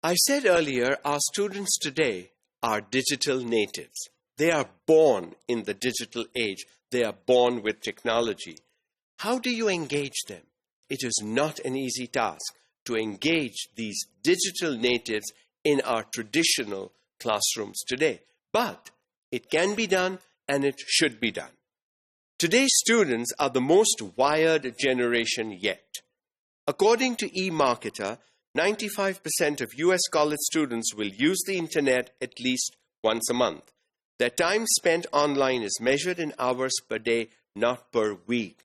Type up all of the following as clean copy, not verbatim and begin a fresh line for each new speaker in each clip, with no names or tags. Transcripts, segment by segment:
I said earlier, our students today are digital natives. They are born in the digital age. They are born with technology. How do you engage them? It is not an easy task to engage these digital natives in our traditional classrooms today. But it can be done, and it should be done. Today's students are the most wired generation yet. According to eMarketer, 95% of US college students will use the internet at least once a month. Their time spent online is measured in hours per day, not per week.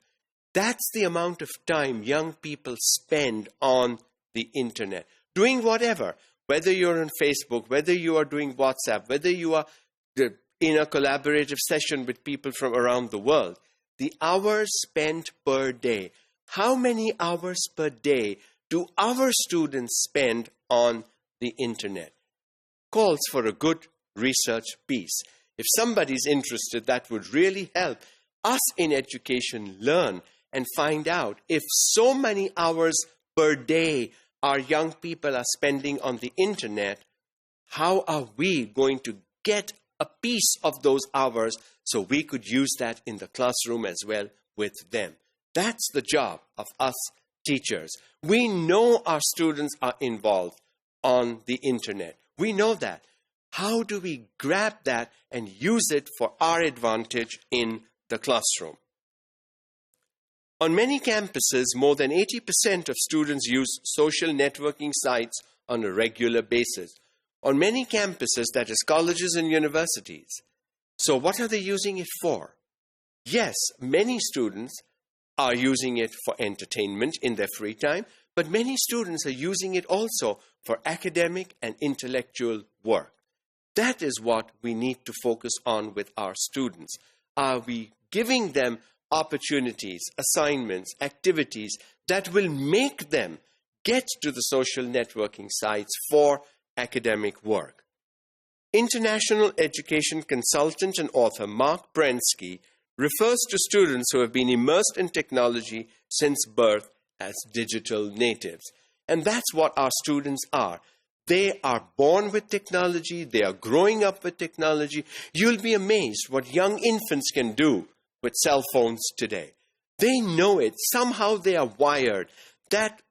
That's the amount of time young people spend on the internet, doing whatever, whether you're on Facebook, whether you are doing WhatsApp, whether you are in a collaborative session with people from around the world. The hours spent per day. How many hours per day do our students spend on the internet? Calls for a good research piece. If somebody's interested, that would really help us in education learn and find out if so many hours per day our young people are spending on the internet, how are we going to get a piece of those hours so we could use that in the classroom as well with them? That's the job of us teachers. We know our students are involved on the internet. We know that. How do we grab that and use it for our advantage in the classroom? On many campuses, more than 80% of students use social networking sites on a regular basis. On many campuses, that is colleges and universities. So what are they using it for? Yes, many students are using it for entertainment in their free time, but many students are using it also for academic and intellectual work. That is what we need to focus on with our students. Are we giving them opportunities, assignments, activities that will make them get to the social networking sites for academic work? International education consultant and author Marc Prensky refers to students who have been immersed in technology since birth as digital natives. And that's what our students are. They are born with technology. They are growing up with technology. You'll be amazed what young infants can do with cell phones today. They know it. Somehow they are wired. That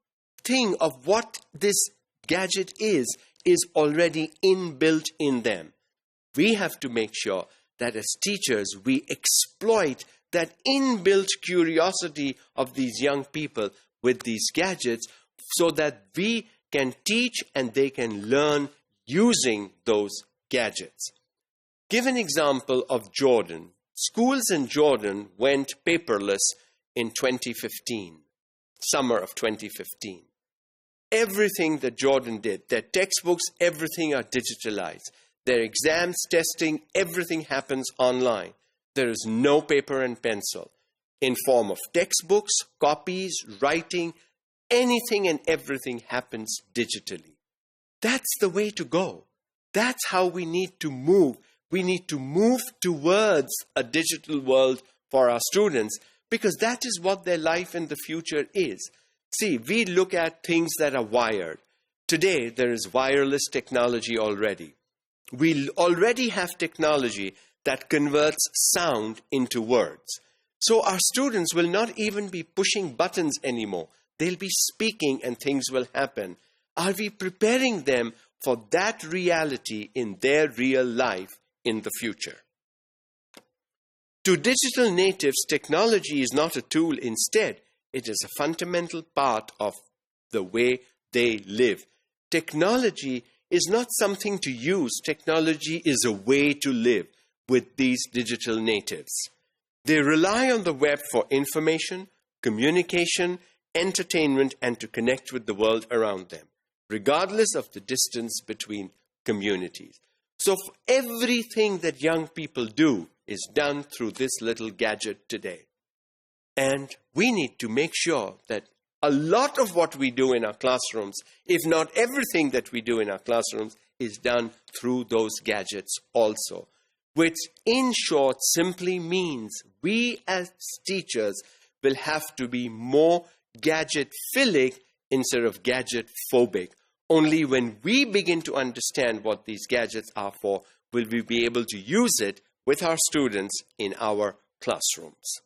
thing of what this gadget is already inbuilt in them. We have to make sure that as teachers, we exploit that inbuilt curiosity of these young people with these gadgets so that we can teach and they can learn using those gadgets. Give an example of Jordan. Schools in Jordan went paperless in 2015, summer of 2015. Everything that Jordan did, their textbooks, everything are digitalized. Their exams, testing, everything happens online. There is no paper and pencil. In form of textbooks, copies, writing, anything and everything happens digitally. That's the way to go. That's how we need to move. We need to move towards a digital world for our students because that is what their life in the future is. See, we look at things that are wired. Today, there is wireless technology already. We already have technology that converts sound into words. So our students will not even be pushing buttons anymore. They'll be speaking and things will happen. Are we preparing them for that reality in their real life in the future? To digital natives, technology is not a tool. Instead, it is a fundamental part of the way they live. Technology is not something to use. Technology is a way to live with these digital natives. They rely on the web for information, communication, entertainment, and to connect with the world around them, regardless of the distance between communities. So everything that young people do is done through this little gadget today. And we need to make sure that a lot of what we do in our classrooms, if not everything that we do in our classrooms, is done through those gadgets also. Which, in short, simply means we as teachers will have to be more gadget-philic instead of gadget-phobic. Only when we begin to understand what these gadgets are for will we be able to use it with our students in our classrooms.